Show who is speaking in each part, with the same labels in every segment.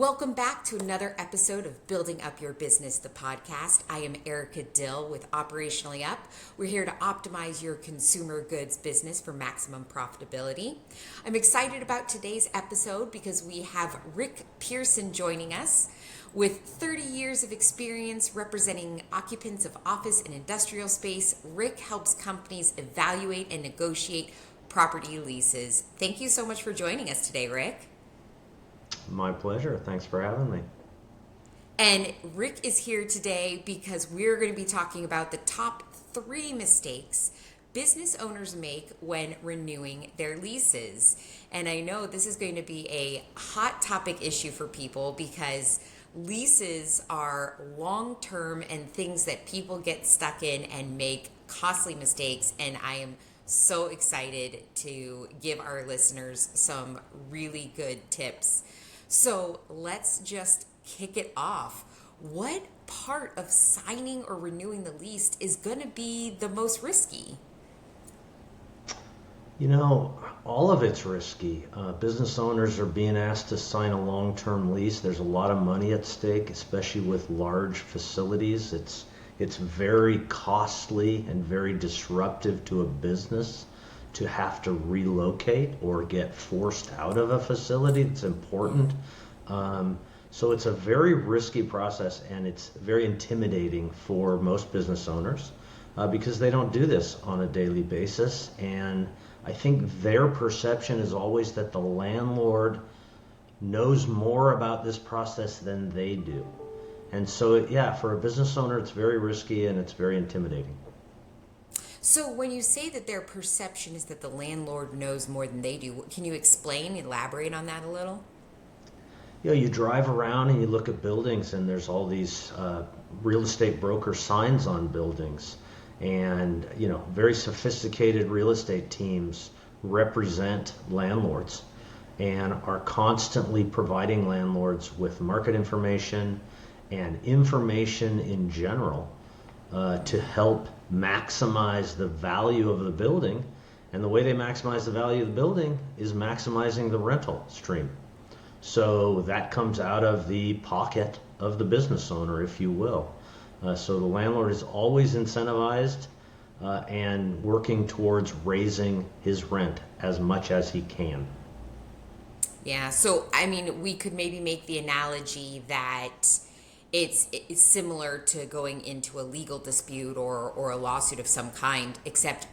Speaker 1: Welcome back to another episode of Building Up Your Business, the podcast. I am Erica Dill with Operationally Up. We're here to optimize your consumer goods business for maximum profitability. I'm excited about today's episode because we have Rick Pearson joining us. With 30 years of experience representing occupants of office and industrial space, Rick helps companies evaluate and negotiate property leases. Thank you so much for joining us today, Rick.
Speaker 2: My pleasure. Thanks for having me.
Speaker 1: And Rick is here today because we're going to be talking about the top 3 mistakes business owners make when renewing their leases. And I know this is going to be a hot topic issue for people because leases are long-term and things that people get stuck in and make costly mistakes. And I am so excited to give our listeners some really good tips. So let's just kick it off. What part of signing or renewing the lease is going to be the most risky?
Speaker 2: You know, all of it's risky. Business owners are being asked to sign a long-term lease. There's a lot of money at stake, especially with large facilities. It's very costly and very disruptive to a business to have to relocate or get forced out of a facility. It's important. So it's a very risky process, and it's very intimidating for most business owners because they don't do this on a daily basis. And I think their perception is always that the landlord knows more about this process than they do. And so, yeah, for a business owner, it's very risky and it's very intimidating.
Speaker 1: So when you say that their perception is that the landlord knows more than they do, can you elaborate on that a little?
Speaker 2: You know, you drive around and you look at buildings and there's all these real estate broker signs on buildings. And, you know, very sophisticated real estate teams represent landlords and are constantly providing landlords with market information and information in general to help maximize the value of the building. And the way they maximize the value of the building is maximizing the rental stream. So that comes out of the pocket of the business owner, if you will. So the landlord is always incentivized and working towards raising his rent as much as he can.
Speaker 1: Yeah, so I mean, we could maybe make the analogy that it's similar to going into a legal dispute or a lawsuit of some kind, except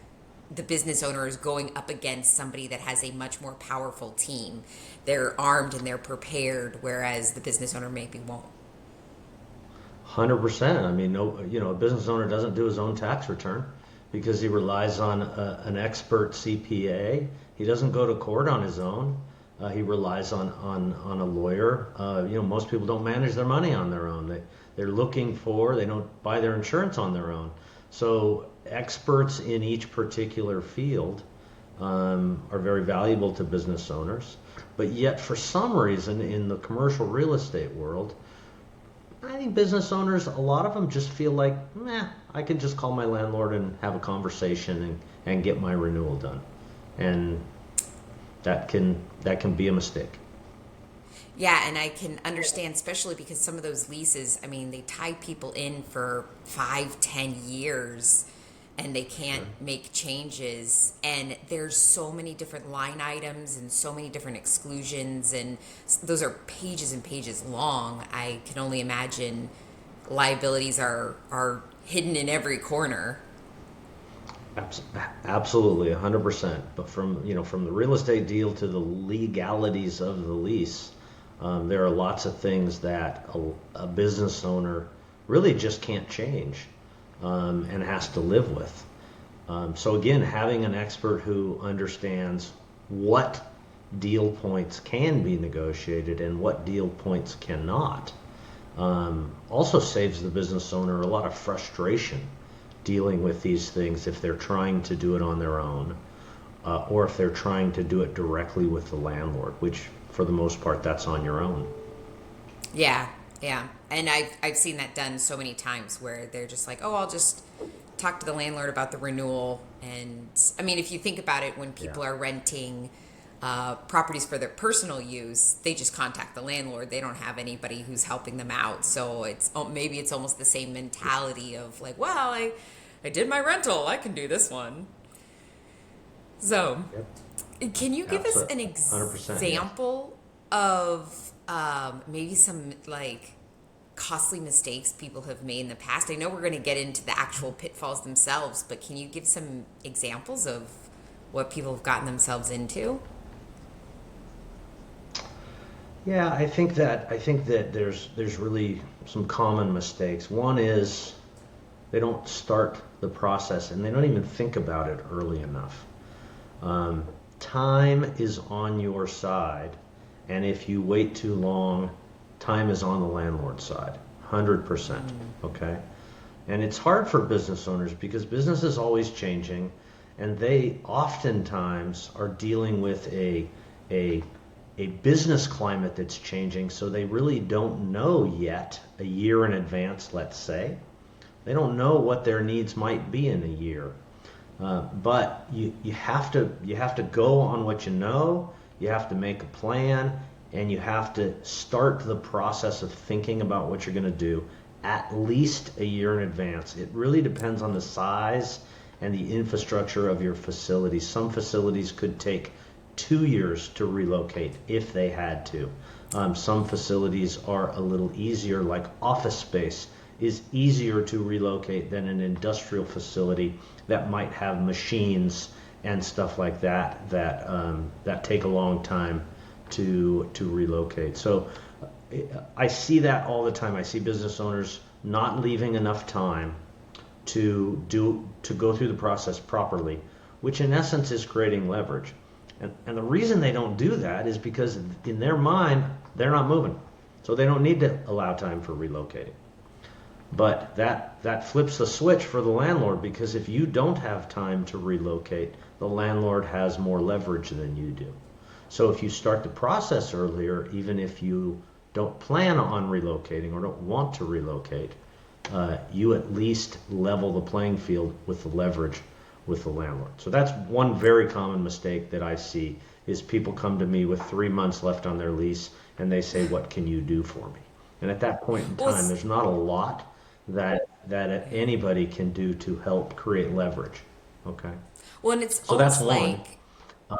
Speaker 1: the business owner is going up against somebody that has a much more powerful team. They're armed and they're prepared, whereas the business owner maybe won't.
Speaker 2: 100%. I mean, no, you know, a business owner doesn't do his own tax return because he relies on an expert CPA. He doesn't go to court on his own. He relies on a lawyer. You know, most people don't manage their money on their own. They don't buy their insurance on their own. So experts in each particular field are very valuable to business owners. But yet, for some reason, in the commercial real estate world, I think business owners, a lot of them just feel like, I can just call my landlord and have a conversation and get my renewal done. And that can be a mistake.
Speaker 1: Yeah, and I can understand, especially because some of those leases, I mean, they tie people in for 5-10 years and they can't make changes. And there's so many different line items and so many different exclusions, and those are pages and pages long. I can only imagine liabilities are hidden in every corner.
Speaker 2: Absolutely, 100%. But from the real estate deal to the legalities of the lease, there are lots of things that a business owner really just can't change and has to live with. So again, having an expert who understands what deal points can be negotiated and what deal points cannot also saves the business owner a lot of frustration dealing with these things if they're trying to do it on their own or if they're trying to do it directly with the landlord, which for the most part, that's on your own.
Speaker 1: Yeah. And I've seen that done so many times where they're just like, oh, I'll just talk to the landlord about the renewal. And I mean, if you think about it, when people are renting properties for their personal use, they just contact the landlord. They don't have anybody who's helping them out. So maybe it's almost the same mentality of like, well, I did my rental, I can do this one. So, can you give us an
Speaker 2: 100%,
Speaker 1: example of maybe some like costly mistakes people have made in the past? I know we're going to get into the actual pitfalls themselves, but can you give some examples of what people have gotten themselves into?
Speaker 2: Yeah, I think that there's really some common mistakes. One is they don't start the process and they don't even think about it early enough. Time is on your side, and if you wait too long, time is on the landlord's side, 100%. Okay, and it's hard for business owners because business is always changing, and they oftentimes are dealing with a business climate that's changing, so they really don't know yet a year in advance, let's say. They don't know what their needs might be in a year. But you have to go on what you know, you have to make a plan, and you have to start the process of thinking about what you're going to do at least a year in advance. It really depends on the size and the infrastructure of your facility. Some facilities could take 2 years to relocate if they had to. Some facilities are a little easier, like office space is easier to relocate than an industrial facility that might have machines and stuff like that take a long time to relocate. So I see that all the time. I see business owners not leaving enough time to go through the process properly, which in essence is creating leverage. And the reason they don't do that is because in their mind they're not moving, so they don't need to allow time for relocating. But that flips the switch for the landlord, because if you don't have time to relocate, the landlord has more leverage than you do. So if you start the process earlier, even if you don't plan on relocating or don't want to relocate, you at least level the playing field with the leverage with the landlord. So that's one very common mistake that I see, is people come to me with 3 months left on their lease and they say, what can you do for me? And at that point in time, there's not a lot that anybody can do to help create leverage. Okay.
Speaker 1: Well, and it's
Speaker 2: So
Speaker 1: almost
Speaker 2: that's one.
Speaker 1: like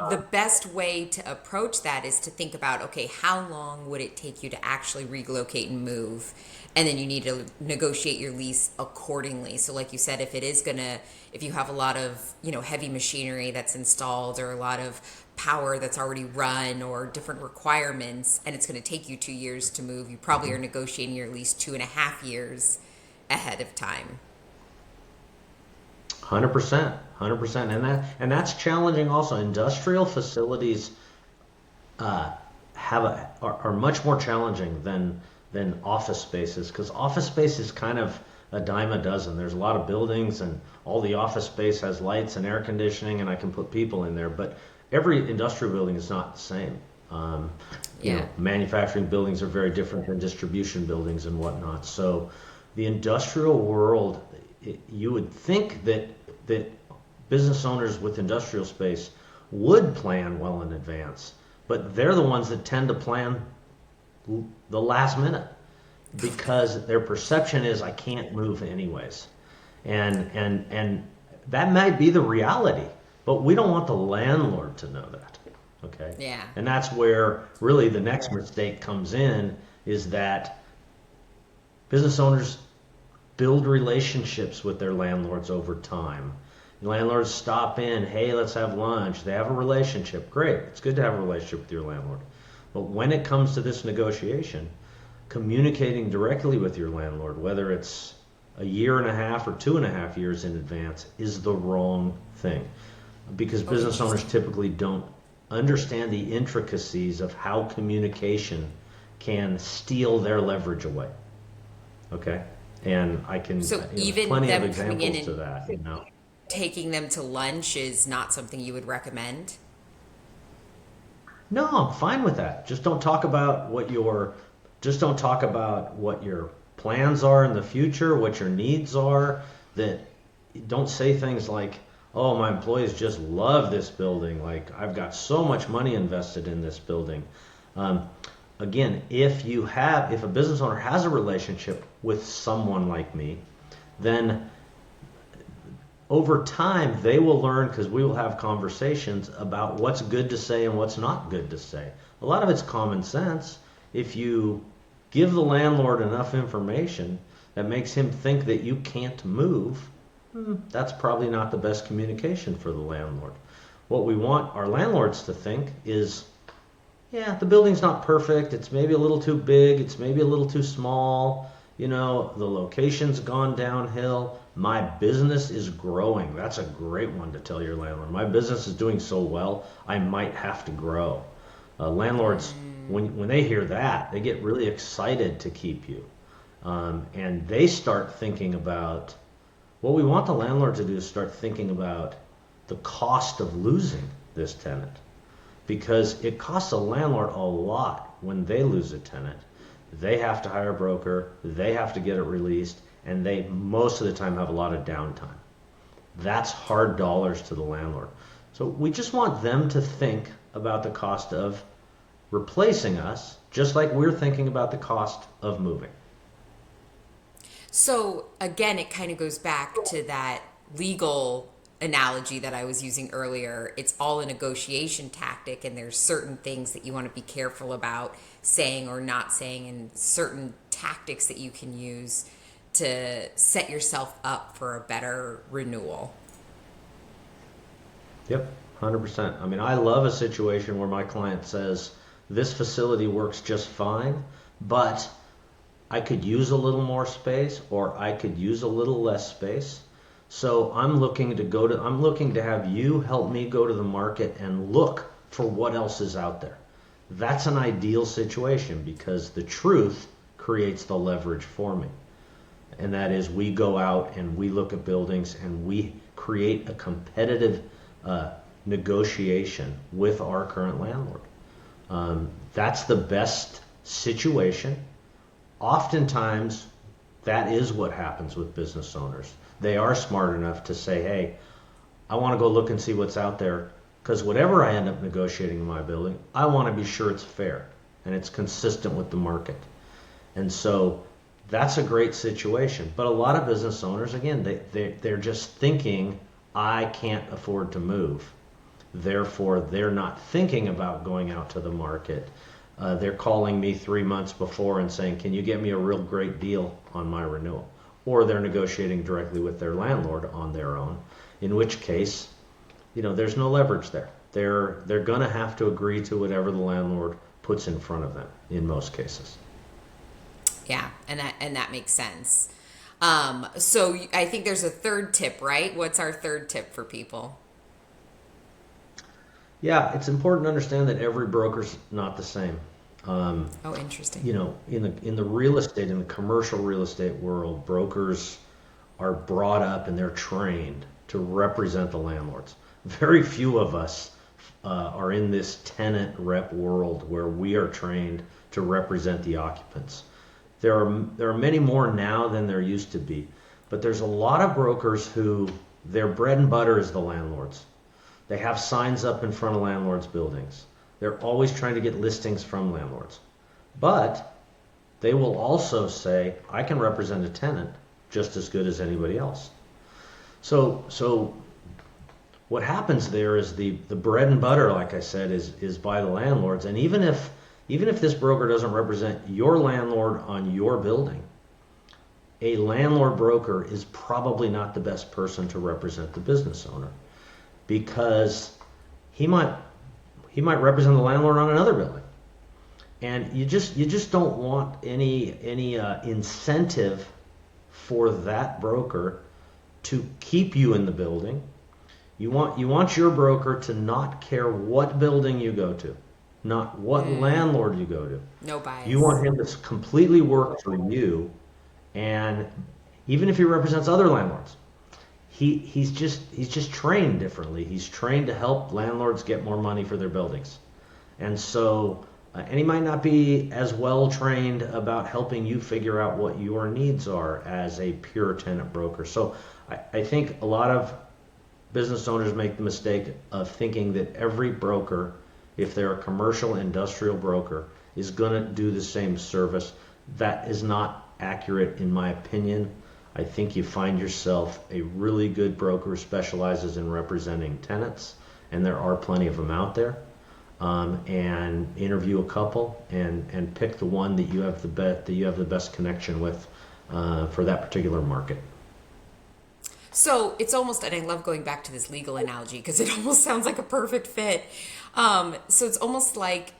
Speaker 1: the best way to approach that is to think about, okay, how long would it take you to actually relocate and move? And then you need to negotiate your lease accordingly. So like you said, if you have a lot of, heavy machinery that's installed, or a lot of power that's already run, or different requirements, and it's going to take you 2 years to move, you probably are negotiating your lease 2.5 years ahead of time.
Speaker 2: 100%, 100%, and that's challenging. Also, industrial facilities are much more challenging than office spaces, because office space is kind of a dime a dozen. There's a lot of buildings, and all the office space has lights and air conditioning, and I can put people in there. But every industrial building is not the same. Manufacturing buildings are very different than distribution buildings and whatnot. So the industrial world, you would think that business owners with industrial space would plan well in advance, but they're the ones that tend to plan the last minute, because their perception is, I can't move anyways. And that might be the reality, but we don't want the landlord to know that. Okay?
Speaker 1: Yeah.
Speaker 2: And that's where really the next mistake comes in, is that business owners build relationships with their landlords over time. Landlords stop in, hey, let's have lunch. They have a relationship. Great. It's good to have a relationship with your landlord. But when it comes to this negotiation, communicating directly with your landlord, whether it's a year and a half or 2.5 years in advance, is the wrong thing. Because business owners typically don't understand the intricacies of how communication can steal their leverage away. Okay? And I can,
Speaker 1: even
Speaker 2: plenty of
Speaker 1: them coming in
Speaker 2: examples to
Speaker 1: and
Speaker 2: that.
Speaker 1: taking them to lunch is not something you would recommend?
Speaker 2: No, I'm fine with that. Just don't talk about what your plans are in the future, what your needs are. That don't say things like, Oh, my employees just love this building. Like, I've got so much money invested in this building. Um, Again, if a business owner has a relationship with someone like me, then over time they will learn, because we will have conversations about what's good to say and what's not good to say. A lot of it's common sense. If you give the landlord enough information that makes him think that you can't move, that's probably not the best communication for the landlord. What we want our landlords to think is, yeah, the building's not perfect. It's maybe a little too big. It's maybe a little too small. The location's gone downhill. My business is growing. That's a great one to tell your landlord. My business is doing so well, I might have to grow. Landlords, when they hear that, they get really excited to keep you. And they start thinking about, what we want the landlord to do is start thinking about the cost of losing this tenant. Because it costs a landlord a lot when they lose a tenant. They have to hire a broker, they have to get it released, and they most of the time have a lot of downtime. That's hard dollars to the landlord. So we just want them to think about the cost of replacing us, just like we're thinking about the cost of moving.
Speaker 1: So again, it kind of goes back to that legal analogy that I was using earlier. It's all a negotiation tactic, and there's certain things that you want to be careful about saying or not saying, and certain tactics that you can use to set yourself up for a better renewal.
Speaker 2: Yep, 100%. I mean, I love a situation where my client says, this facility works just fine, but I could use a little more space, or I could use a little less space. So I'm looking to have you help me go to the market and look for what else is out there. That's an ideal situation, because the truth creates the leverage for me. And that is, we go out and we look at buildings and we create a competitive negotiation with our current landlord. That's the best situation. Oftentimes, that is what happens with business owners. They are smart enough to say, hey, I want to go look and see what's out there, because whatever I end up negotiating in my building, I want to be sure it's fair and it's consistent with the market. And so that's a great situation. But a lot of business owners, again, they're just thinking, I can't afford to move. Therefore, they're not thinking about going out to the market. They're calling me 3 months before and saying, can you get me a real great deal on my renewal? Or they're negotiating directly with their landlord on their own, in which case, there's no leverage there. They're going to have to agree to whatever the landlord puts in front of them in most cases.
Speaker 1: Yeah, and that makes sense. So I think there's a third tip, right? What's our third tip for people?
Speaker 2: Yeah, it's important to understand that every broker's not the same.
Speaker 1: Oh, interesting.
Speaker 2: In the real estate, in the commercial real estate world, brokers are brought up and they're trained to represent the landlords. Very few of us are in this tenant rep world where we are trained to represent the occupants. There are many more now than there used to be, but there's a lot of brokers who their bread and butter is the landlords. They have signs up in front of landlords' buildings. They're always trying to get listings from landlords. But they will also say, I can represent a tenant just as good as anybody else. So what happens there is the bread and butter, like I said, is by the landlords. And even if this broker doesn't represent your landlord on your building, a landlord broker is probably not the best person to represent the business owner, because he might represent the landlord on another building. And you just don't want any incentive for that broker to keep you in the building. You want your broker to not care what building you go to, not what landlord you go to.
Speaker 1: No bias.
Speaker 2: You want him to completely work for you, and even if he represents other landlords, he's just trained differently. He's trained to help landlords get more money for their buildings, and so and he might not be as well trained about helping you figure out what your needs are as a pure tenant broker. So I think a lot of business owners make the mistake of thinking that every broker, if they're a commercial industrial broker, is going to do the same service. That is not accurate in my opinion. I think you find yourself a really good broker who specializes in representing tenants, and there are plenty of them out there. And interview a couple and pick the one that you have the best connection with for that particular market.
Speaker 1: So it's almost, and I love going back to this legal analogy because it almost sounds like a perfect fit. So it's almost like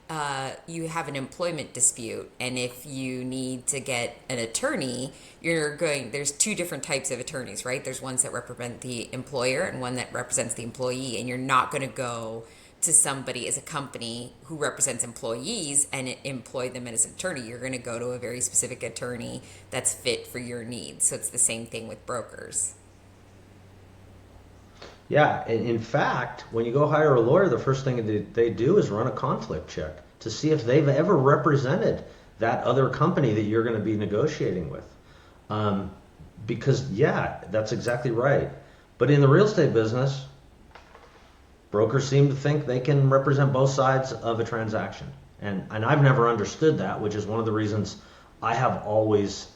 Speaker 1: you have an employment dispute, and if you need to get an attorney, there's two different types of attorneys, right? There's ones that represent the employer and one that represents the employee, and you're not going to go to somebody as a company who represents employees and employ them as an attorney. You're going to go to a very specific attorney that's fit for your needs. So it's the same thing with brokers.
Speaker 2: Yeah, in fact, when you go hire a lawyer, the first thing that they do is run a conflict check to see if they've ever represented that other company that you're going to be negotiating with. Because, yeah, that's exactly right. But in the real estate business, brokers seem to think they can represent both sides of a transaction. And I've never understood that, which is one of the reasons I have always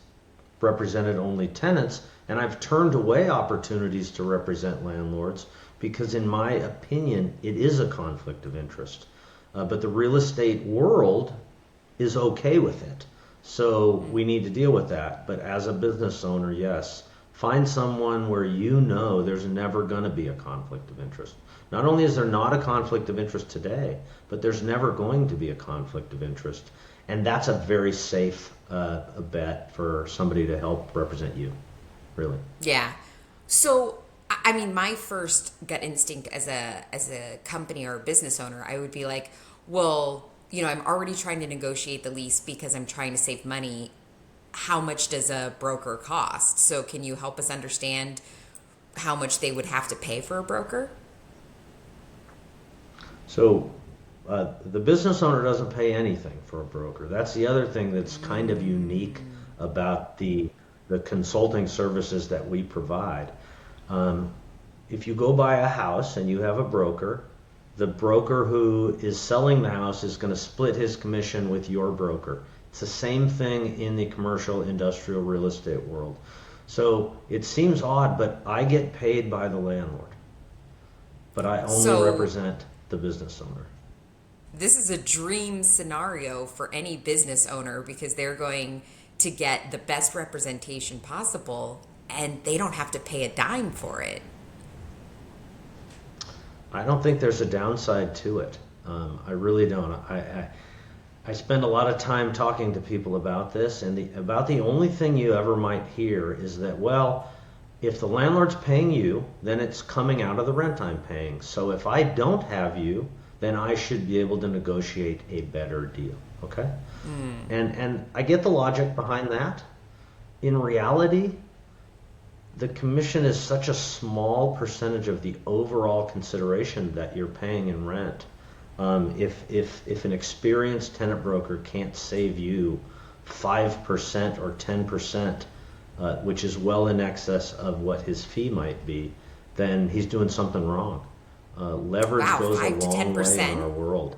Speaker 2: represented only tenants, and I've turned away opportunities to represent landlords because, in my opinion, it is a conflict of interest. But the real estate world is okay with it. So we need to deal with that. But as a business owner, yes, find someone where you know there's never going to be a conflict of interest. Not only is there not a conflict of interest today, but there's never going to be a conflict of interest. And that's a very safe bet for somebody to help represent you, really.
Speaker 1: Yeah. So, I mean, my first gut instinct as a company or a business owner, I would be like, well, I'm already trying to negotiate the lease because I'm trying to save money. How much does a broker cost? So can you help us understand how much they would have to pay for a broker?
Speaker 2: So the business owner doesn't pay anything for a broker. That's the other thing that's kind of unique about the consulting services that we provide. If you go buy a house and you have a broker, the broker who is selling the house is going to split his commission with your broker. It's the same thing in the commercial industrial real estate world. So it seems odd, but I get paid by the landlord. But I only represent the business owner.
Speaker 1: This is a dream scenario for any business owner because they're going to get the best representation possible and they don't have to pay a dime for it.
Speaker 2: I don't think there's a downside to it. I really don't. I spend a lot of time talking to people about this, and about the only thing you ever might hear is that, well, if the landlord's paying you, then it's coming out of the rent I'm paying. So if I don't have you, then I should be able to negotiate a better deal. Okay? And I get the logic behind that. In reality, the commission is such a small percentage of the overall consideration that you're paying in rent. If an experienced tenant broker can't save you 5% or 10%, which is well in excess of what his fee might be, then he's doing something wrong. Leverage goes a long way in our world.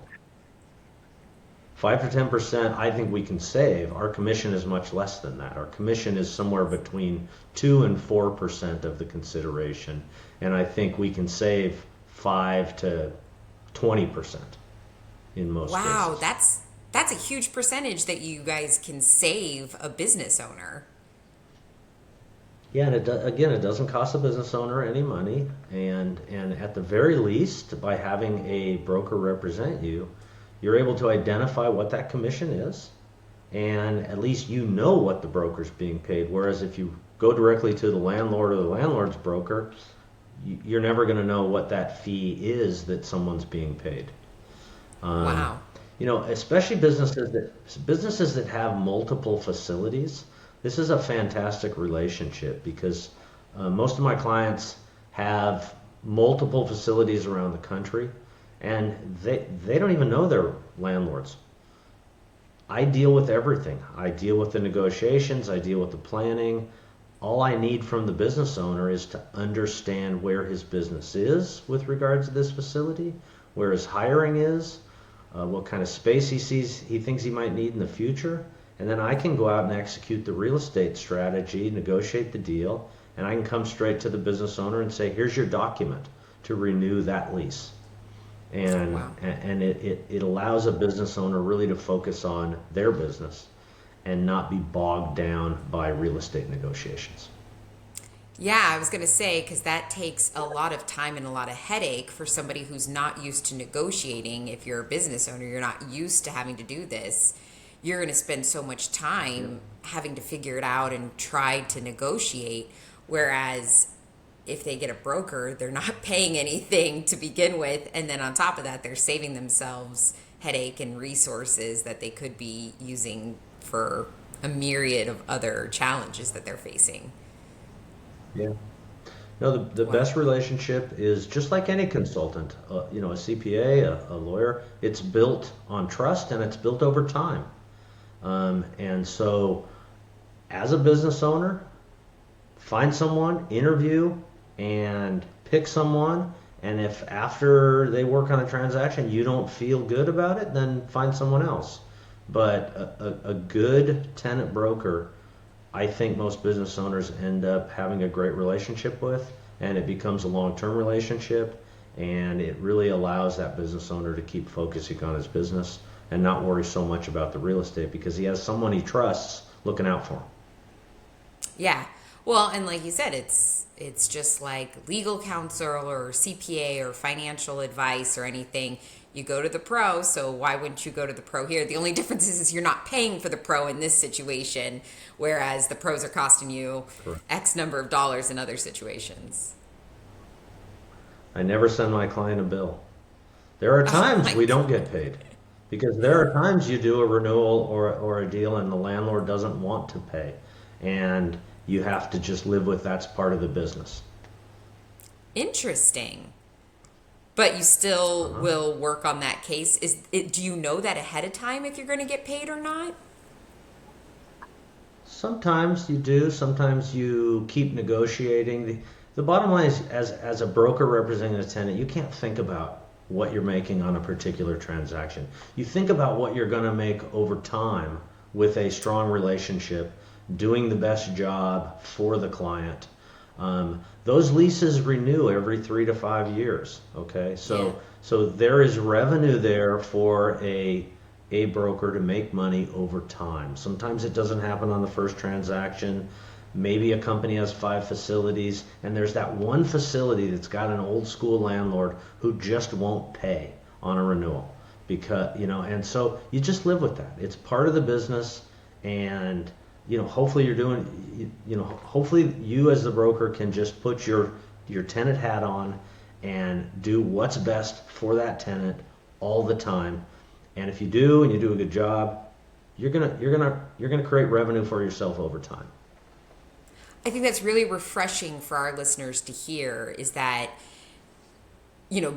Speaker 2: 5 to 10%, I think we can save. Our commission is much less than that. Our commission is somewhere between 2 and 4% of the consideration, and I think we can save 5 to 20% in most cases.
Speaker 1: Wow, that's a huge percentage that you guys can save a business owner.
Speaker 2: Yeah, and it doesn't cost a business owner any money, and at the very least, by having a broker represent you, you're able to identify what that commission is, and at least you know what the broker's being paid. Whereas if you go directly to the landlord or the landlord's broker, you're never going to know what that fee is that someone's being paid.
Speaker 1: Wow.
Speaker 2: Especially businesses that have multiple facilities. This is a fantastic relationship because most of my clients have multiple facilities around the country, and they don't even know their landlords. I deal with everything. I deal with the negotiations. I deal with the planning. all I need from the business owner is to understand where his business is with regards to this facility, where his hiring is, what kind of space he thinks he might need in the future, and then I can go out and execute the real estate strategy, negotiate the deal, and I can come straight to the business owner and say, here's your document to renew that lease. And
Speaker 1: Wow.
Speaker 2: and it allows a business owner really to focus on their business and not be bogged down by real estate negotiations.
Speaker 1: Yeah, I was going to say, because that takes a lot of time and a lot of headache for somebody who's not used to negotiating. If you're a business owner, you're not used to having to do this. You're going to spend so much time having to figure it out and try to negotiate. Whereas if they get a broker, they're not paying anything to begin with. And then on top of that, they're saving themselves headache and resources that they could be using for a myriad of other challenges that they're facing.
Speaker 2: Yeah. No, the
Speaker 1: Wow.
Speaker 2: best relationship is just like any consultant, a CPA, a lawyer. It's built on trust and it's built over time. And so, as a business owner, find someone, interview, and pick someone. And if after they work on a transaction you don't feel good about it, then find someone else. But a good tenant broker, I think most business owners end up having a great relationship with, and it becomes a long-term relationship, and it really allows that business owner to keep focusing on his business and not worry so much about the real estate because he has someone he trusts looking out for him.
Speaker 1: Yeah. Well, and like you said, it's just like legal counsel or CPA or financial advice or anything. You go to the pro, so why wouldn't you go to the pro here? The only difference is you're not paying for the pro in this situation, whereas the pros are costing you
Speaker 2: Correct.
Speaker 1: X number of dollars in other situations.
Speaker 2: I never send my client a bill. There are
Speaker 1: Oh
Speaker 2: times
Speaker 1: my
Speaker 2: we don't
Speaker 1: God.
Speaker 2: get paid because there are times you do a renewal or a deal and the landlord doesn't want to pay. And you have to just live with that's part of the business.
Speaker 1: Interesting. But you still
Speaker 2: Uh-huh.
Speaker 1: will work on that case. Do you know that ahead of time if you're going to get paid or not?
Speaker 2: Sometimes you do, sometimes you keep negotiating. The bottom line is, as a broker representing a tenant, you can't think about what you're making on a particular transaction. You think about what you're going to make over time with a strong relationship, doing the best job for the client. Those leases renew every 3 to 5 years. Okay,
Speaker 1: Yeah.
Speaker 2: so there is revenue there for a broker to make money over time. Sometimes it doesn't happen on the first transaction. Maybe a company has 5 facilities, and there's that one facility that's got an old school landlord who just won't pay on a renewal because and so you just live with that. It's part of the business, and hopefully you're doing hopefully you as the broker can just put your tenant hat on and do what's best for that tenant all the time. And if you do and you do a good job, you're gonna create revenue for yourself over time.
Speaker 1: I think that's really refreshing for our listeners to hear is that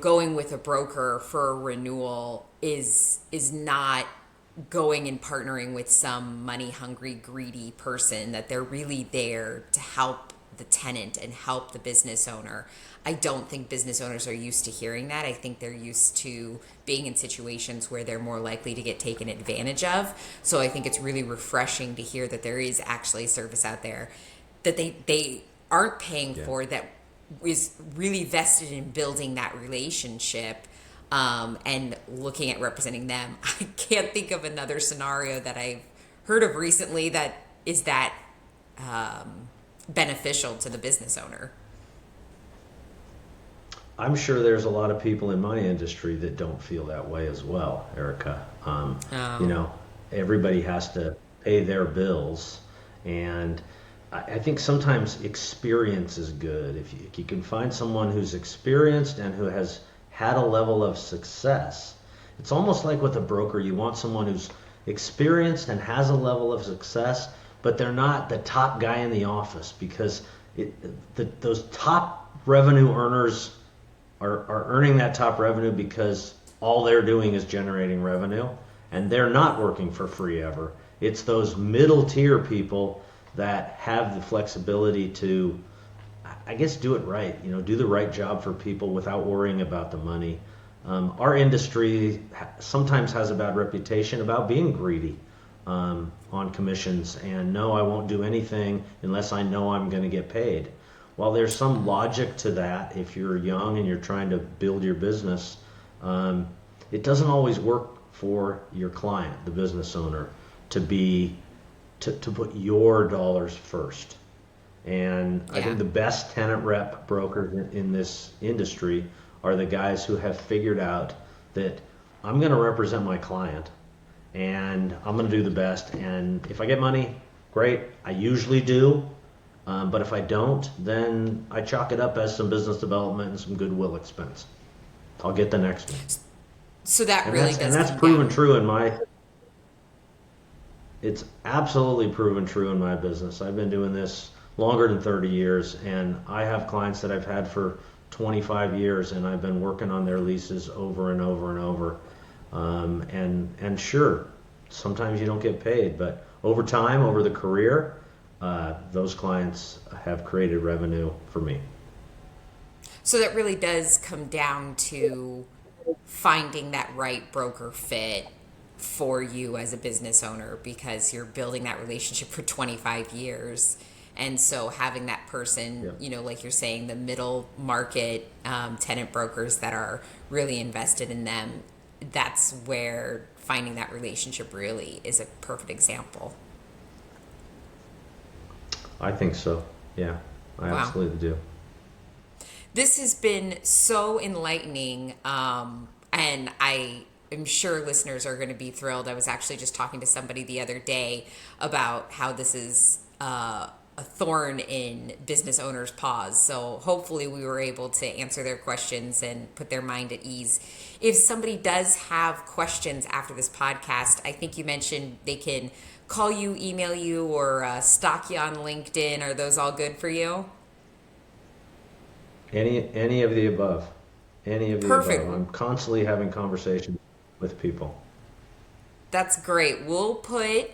Speaker 1: going with a broker for a renewal is not going and partnering with some money hungry greedy person, that they're really there to help the tenant and help the business owner. I don't think business owners are used to hearing that. I think they're used to being in situations where they're more likely to get taken advantage of. So I think it's really refreshing to hear that there is actually a service out there that they aren't paying
Speaker 2: Yeah.
Speaker 1: for, that is really vested in building that relationship, and looking at representing them. I can't think of another scenario that I've heard of recently that is that beneficial to the business owner.
Speaker 2: I'm sure there's a lot of people in my industry that don't feel that way as well, Erica. You
Speaker 1: Um,
Speaker 2: know, everybody has to pay their bills, and I think sometimes experience is good. If you can find someone who's experienced and who has had a level of success, it's almost like with a broker, you want someone who's experienced and has a level of success, but they're not the top guy in the office because those top revenue earners are earning that top revenue because all they're doing is generating revenue and they're not working for free ever. It's those middle tier people that have the flexibility to, I guess, do it right. Do the right job for people without worrying about the money. Our industry sometimes has a bad reputation about being greedy on commissions, and no, I won't do anything unless I know I'm going to get paid. While there's some logic to that, if you're young and you're trying to build your business, it doesn't always work for your client, the business owner, to put your dollars first. And I think the best tenant rep brokers in this industry are the guys who have figured out that I'm going to represent my client and I'm going to do the best. And if I get money, great. I usually do. But if I don't, then I chalk it up as some business development and some goodwill expense. I'll get the next one.
Speaker 1: So that really does.
Speaker 2: And that's proven true in my. It's absolutely proven true in my business. I've been doing this longer than 30 years, and I have clients that I've had for 25 years, and I've been working on their leases over and over and over. And sure, sometimes you don't get paid, but over time, over the career, those clients have created revenue for me.
Speaker 1: So that really does come down to finding that right broker fit for you as a business owner, because you're building that relationship for 25 years. And so having that person, like you're saying, the middle market tenant brokers that are really invested in them, that's where finding that relationship really is a perfect example.
Speaker 2: I think so. Yeah, I absolutely do.
Speaker 1: This has been so enlightening, and I'm sure listeners are going to be thrilled. I was actually just talking to somebody the other day about how this is a thorn in business owners' paws. So hopefully we were able to answer their questions and put their mind at ease. If somebody does have questions after this podcast, I think you mentioned they can call you, email you, or stalk you on LinkedIn. Are those all good for you?
Speaker 2: Any of the above. Any of the
Speaker 1: Perfect.
Speaker 2: above. I'm constantly having conversations with people.
Speaker 1: That's great. We'll put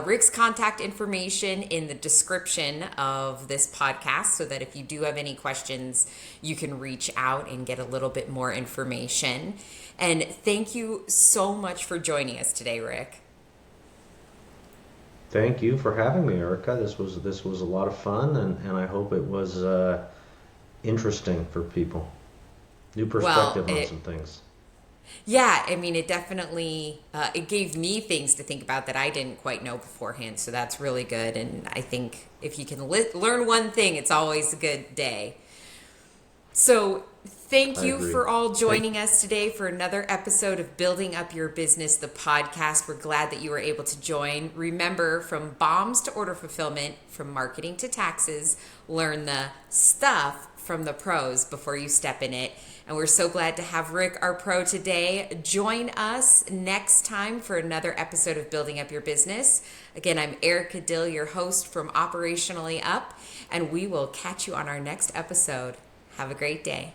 Speaker 1: Rick's contact information in the description of this podcast so that if you do have any questions, you can reach out and get a little bit more information. And thank you so much for joining us today, Rick.
Speaker 2: Thank you for having me, Erica. This was a lot of fun, and I hope it was interesting for people. New perspective on some things.
Speaker 1: Yeah, I mean, it definitely, it gave me things to think about that I didn't quite know beforehand. So that's really good. And I think if you can learn one thing, it's always a good day. So thank you for all joining us today for another episode of Building Up Your Business, the podcast. We're glad that you were able to join. Remember, from bombs to order fulfillment, from marketing to taxes, learn the stuff from the pros before you step in it. And we're so glad to have Rick, our pro, today. Join us next time for another episode of Building Up Your Business. Again, I'm Erica Dill, your host from Operationally Up, and we will catch you on our next episode. Have a great day.